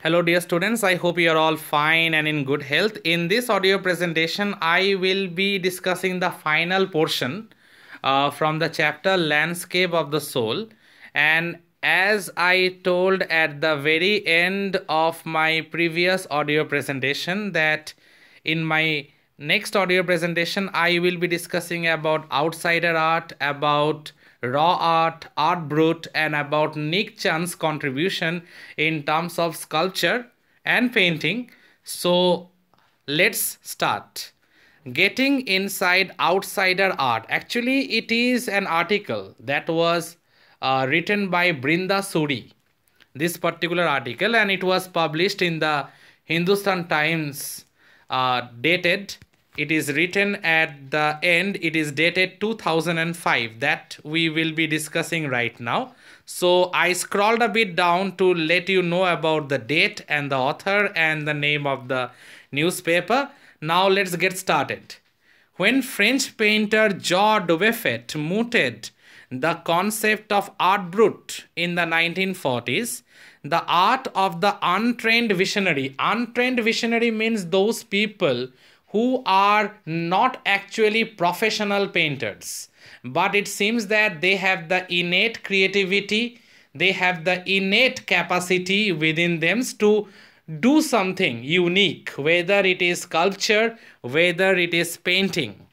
Hello dear students, I hope you are all fine and in good health. In this audio presentation, I will be discussing the final portion from the chapter Landscape of the Soul. And as I told at the very end of my previous audio presentation that in my next audio presentation, I will be discussing about outsider art, about raw art, art brut, and about Nick Chan's contribution in terms of sculpture and painting. So let's start. Getting inside outsider art. Actually, it is an article that was written by Brinda Suri. This particular article, and it was published in the Hindustan Times, dated. It is written at the end. It is dated 2005. That we will be discussing right now. So I scrolled a bit down to let you know about the date and the author and the name of the newspaper. Now let's get started. When French painter Jean Dubuffet mooted the concept of art brut in the 1940s, the art of the untrained visionary. Untrained visionary means those people who are not actually professional painters, but it seems that they have the innate creativity, they have the innate capacity within them to do something unique, whether it is sculpture, whether it is painting.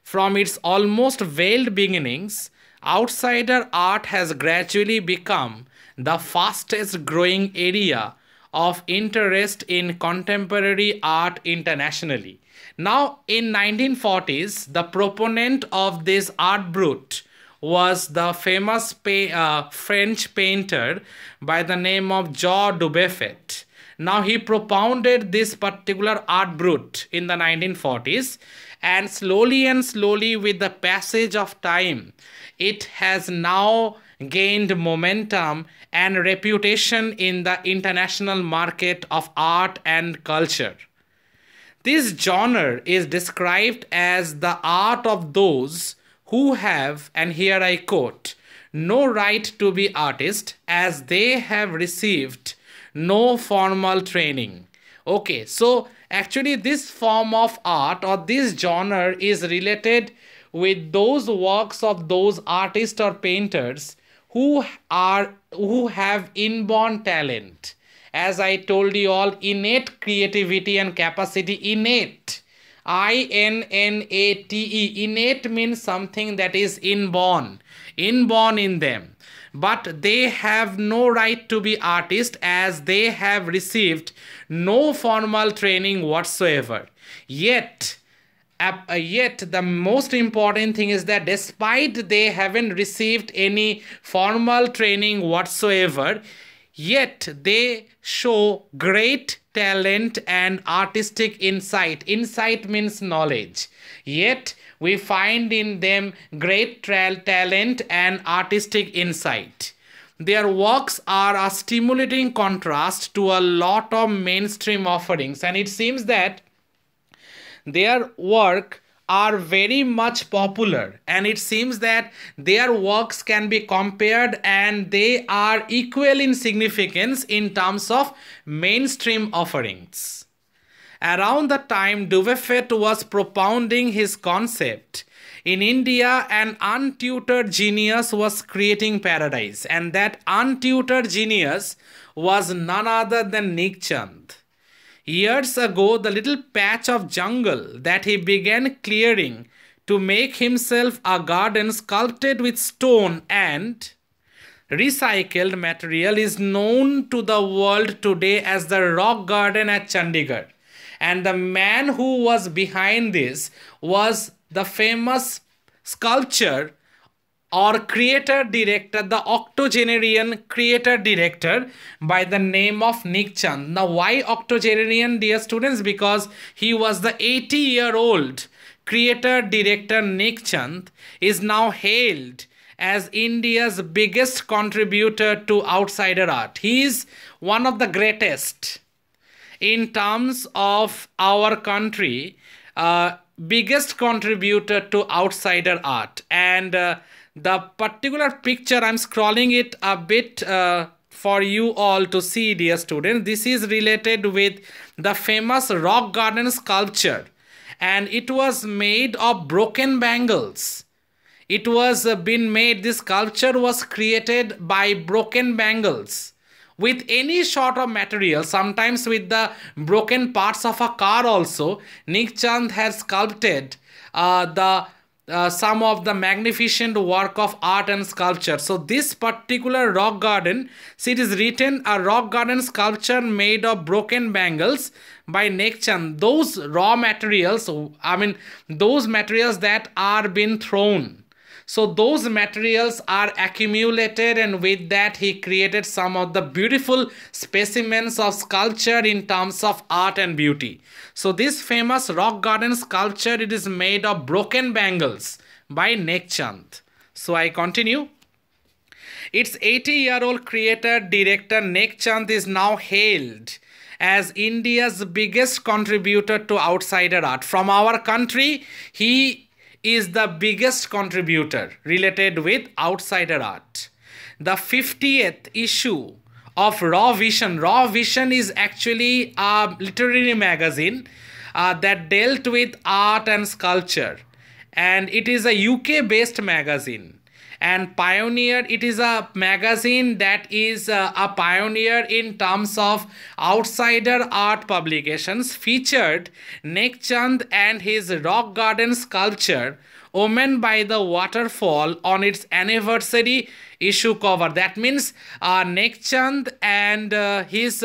From its almost veiled beginnings, outsider art has gradually become the fastest growing area of interest in contemporary art internationally. Now, in 1940s, the proponent of this art brut was the famous French painter by the name of Jean Dubuffet. Now, he propounded this particular art brut in the 1940s, and slowly with the passage of time, it has now gained momentum and reputation in the international market of art and culture. This genre is described as the art of those who have, and here I quote, no right to be artists as they have received no formal training. Okay, so actually this form of art or this genre is related with those works of those artists or painters who have inborn talent. As I told you all, innate creativity and capacity. Innate, INNATE. Innate means something that is inborn in them, but they have no right to be artists as they have received no formal training whatsoever. Yet the most important thing is that despite they haven't received any formal training whatsoever, yet they show great talent and artistic insight. Insight means knowledge. Yet we find in them great talent and artistic insight. Their works are a stimulating contrast to a lot of mainstream offerings, and it seems that their work are very much popular, and it seems that their works can be compared and they are equal in significance in terms of mainstream offerings. Around the time Dubuffet was propounding his concept, in India an untutored genius was creating paradise, and that untutored genius was none other than Nick Chand. Years ago, the little patch of jungle that he began clearing to make himself a garden sculpted with stone and recycled material is known to the world today as the Rock Garden at Chandigarh. And the man who was behind this was the famous sculptor or creator-director, the octogenarian creator-director by the name of Nick Chand. Now, why octogenarian, dear students? Because he was the 80-year-old creator-director Nick Chand is now hailed as India's biggest contributor to outsider art. He is one of the greatest in terms of our country, biggest contributor to outsider art. And the particular picture, I'm scrolling it a bit for you all to see, dear students. This is related with the famous rock garden sculpture, and it was made of broken bangles. It was been made, this sculpture was created by broken bangles with any sort of material, sometimes with the broken parts of a car also. Neak Chand has sculpted the some of the magnificent work of art and sculpture. So this particular rock garden, see, it is written a rock garden sculpture made of broken bangles by Neak Chand. Those raw materials, I mean those materials that are being thrown, so those materials are accumulated, and with that he created some of the beautiful specimens of sculpture in terms of art and beauty. So this famous rock garden sculpture, it is made of broken bangles by Neak Chand. So I continue. Its 80-year-old creator director Neak Chand is now hailed as India's biggest contributor to outsider art. From our country, he is the biggest contributor related with outsider art. The 50th issue of Raw Vision. Raw Vision is actually a literary magazine that dealt with art and sculpture, and it is a UK based magazine. And Pioneer, it is a magazine that is a pioneer in terms of outsider art publications, featured Neak Chand and his rock garden sculpture Woman by the Waterfall on its anniversary issue cover. That means Neak Chand and his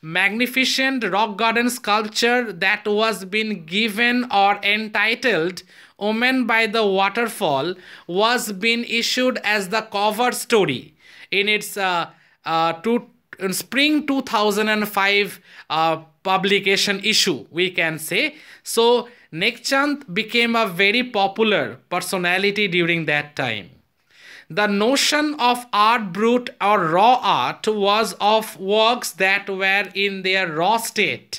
magnificent rock garden sculpture that was been given or entitled Woman by the Waterfall was being issued as the cover story in its spring 2005 publication issue, we can say. So Neak Chand became a very popular personality during that time. The notion of art brut or raw art was of works that were in their raw state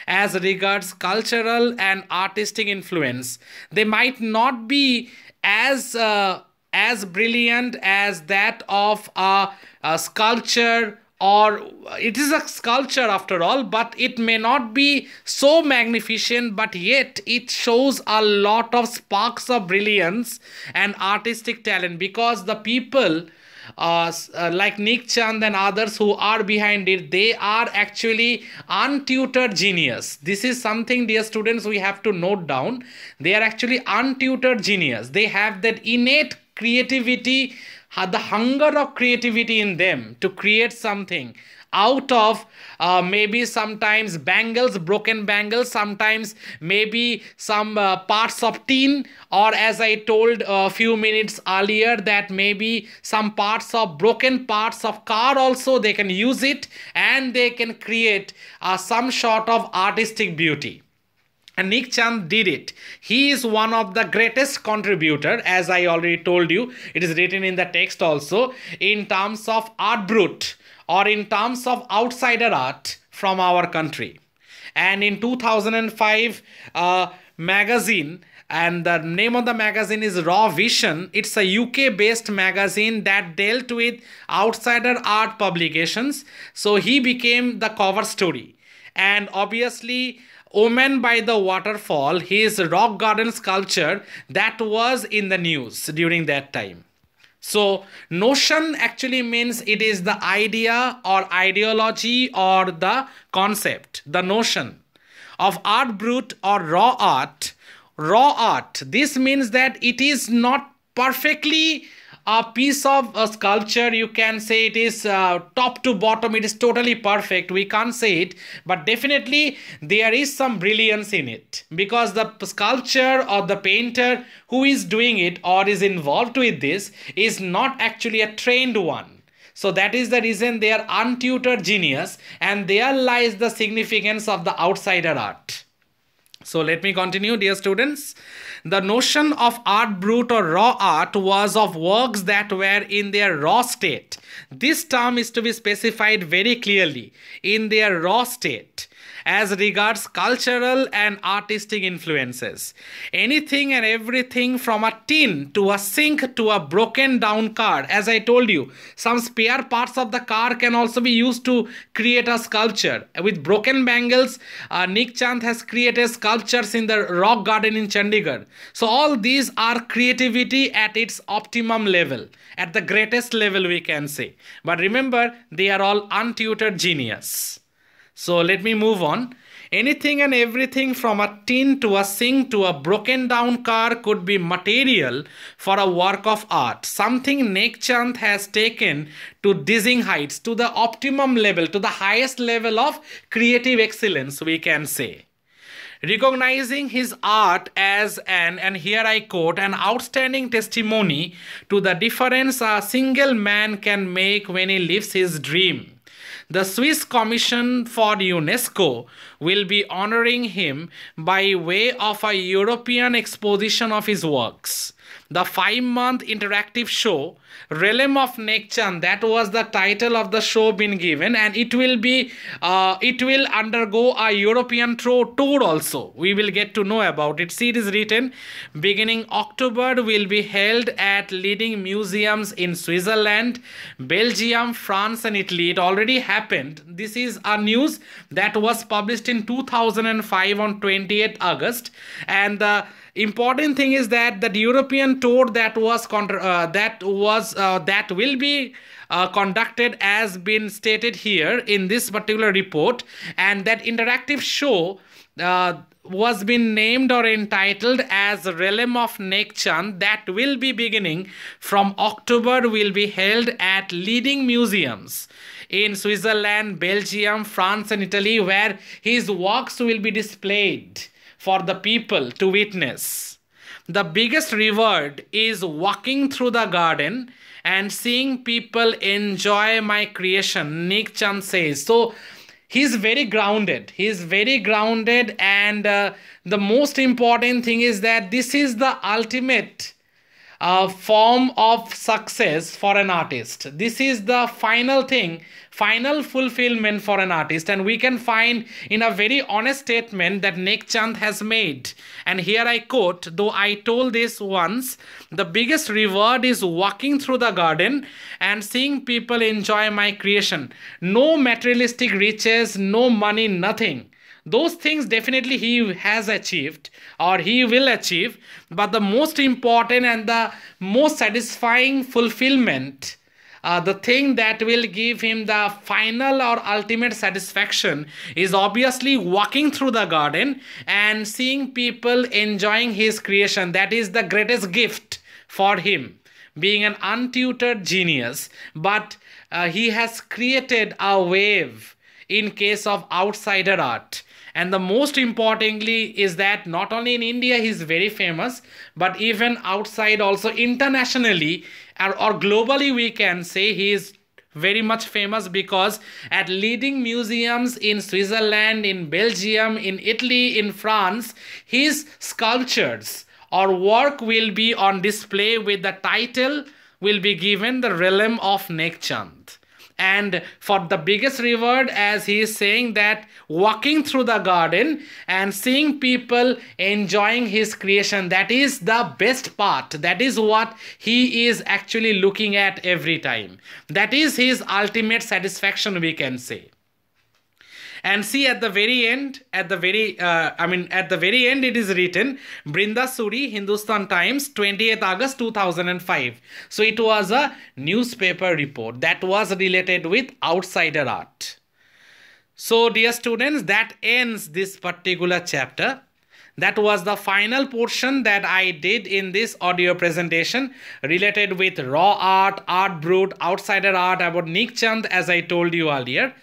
as regards cultural and artistic influence. They might not be as brilliant as that of a sculpture, or it is a sculpture after all, but it may not be so magnificent, but yet it shows a lot of sparks of brilliance and artistic talent, because the people like Neak Chand and others who are behind it, they are actually untutored genius. This is something, dear students, we have to note down. They are actually untutored genius. They have that innate creativity, the hunger of creativity in them to create something out of maybe sometimes bangles, broken bangles, sometimes maybe some parts of tin, or as I told a few minutes earlier, that maybe some parts of broken parts of car also they can use it, and they can create some sort of artistic beauty. And Neak Chand did it. He is one of the greatest contributor, as I already told you. It is written in the text also, in terms of art brut or in terms of outsider art from our country. And in 2005 magazine, and the name of the magazine is Raw Vision. It's a UK based magazine that dealt with outsider art publications. So he became the cover story. And obviously Woman by the Waterfall, his rock garden sculpture, that was in the news during that time. So notion actually means it is the idea or ideology or the concept, the notion of art brut or raw art. Raw art, this means that it is not perfectly a piece of a sculpture. You can say it is top to bottom, it is totally perfect, we can't say it, but definitely there is some brilliance in it, because the sculpture or the painter who is doing it or is involved with this is not actually a trained one. So that is the reason they are untutored genius, and there lies the significance of the outsider art. So let me continue, dear students. The notion of art brut or raw art was of works that were in their raw state. This term is to be specified very clearly, in their raw state. as regards cultural and artistic influences. Anything and everything from a tin to a sink to a broken down car. As I told you, some spare parts of the car can also be used to create a sculpture. With broken bangles, Nick Chand has created sculptures in the rock garden in Chandigarh. So all these are creativity at its optimum level, at the greatest level we can say. But remember, they are all untutored genius. So let me move on. Anything and everything from a tin to a sink to a broken down car could be material for a work of art. Something Nek Chand has taken to dizzying heights, to the optimum level, to the highest level of creative excellence, we can say. Recognizing his art as and here I quote, an outstanding testimony to the difference a single man can make when he lives his dream. The Swiss Commission for UNESCO will be honoring him by way of a European exposition of his works. The 5-month interactive show, Realm of Nek Chand, that was the title of the show been given, and it will undergo a European tour also. We will get to know about it. See, it is written, beginning October will be held at leading museums in Switzerland, Belgium, France and Italy. It already happened. This is a news that was published in 2005 on 28th August, and the important thing is that the European tour that will be conducted as been stated here in this particular report, and that interactive show was been named or entitled as Realm of Nek Chand, that will be beginning from October, will be held at leading museums in Switzerland, Belgium, France and Italy, where his works will be displayed for the people to witness. The biggest reward is walking through the garden and seeing people enjoy my creation, Nek Chand says. So he's very grounded. He's very grounded, and the most important thing is that this is the ultimate form of success for an artist. This is the final thing, final fulfillment for an artist, and we can find in a very honest statement that Nek Chand has made. And here I quote, though I told this once, the biggest reward is walking through the garden and seeing people enjoy my creation. No materialistic riches, no money, nothing. Those things definitely he has achieved or he will achieve, but the most important and the most satisfying fulfillment, the thing that will give him the final or ultimate satisfaction, is obviously walking through the garden and seeing people enjoying his creation. That is the greatest gift for him, being an untutored genius, but he has created a wave in case of outsider art. And the most importantly is that not only in India he is very famous, but even outside also, internationally or globally we can say he is very much famous, because at leading museums in Switzerland, in Belgium, in Italy, in France, his sculptures or work will be on display with the title will be given the Realm of Nek Chand. And for the biggest reward, as he is saying, that walking through the garden and seeing people enjoying his creation, that is the best part. That is what he is actually looking at every time. That is his ultimate satisfaction, we can say. And see, at the very end, at the very end, it is written, Brinda Suri, Hindustan Times, 28th August 2005. So it was a newspaper report that was related with outsider art. So dear students, that ends this particular chapter. That was the final portion that I did in this audio presentation related with raw art, art brut, outsider art, about Nek Chand, as I told you earlier.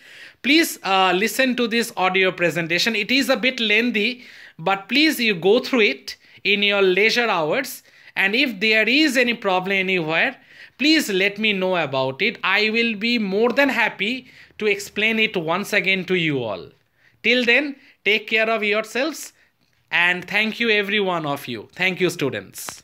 Please listen to this audio presentation. It is a bit lengthy, but please you go through it in your leisure hours. And if there is any problem anywhere, please let me know about it. I will be more than happy to explain it once again to you all. Till then, take care of yourselves, and thank you every one of you. Thank you, students.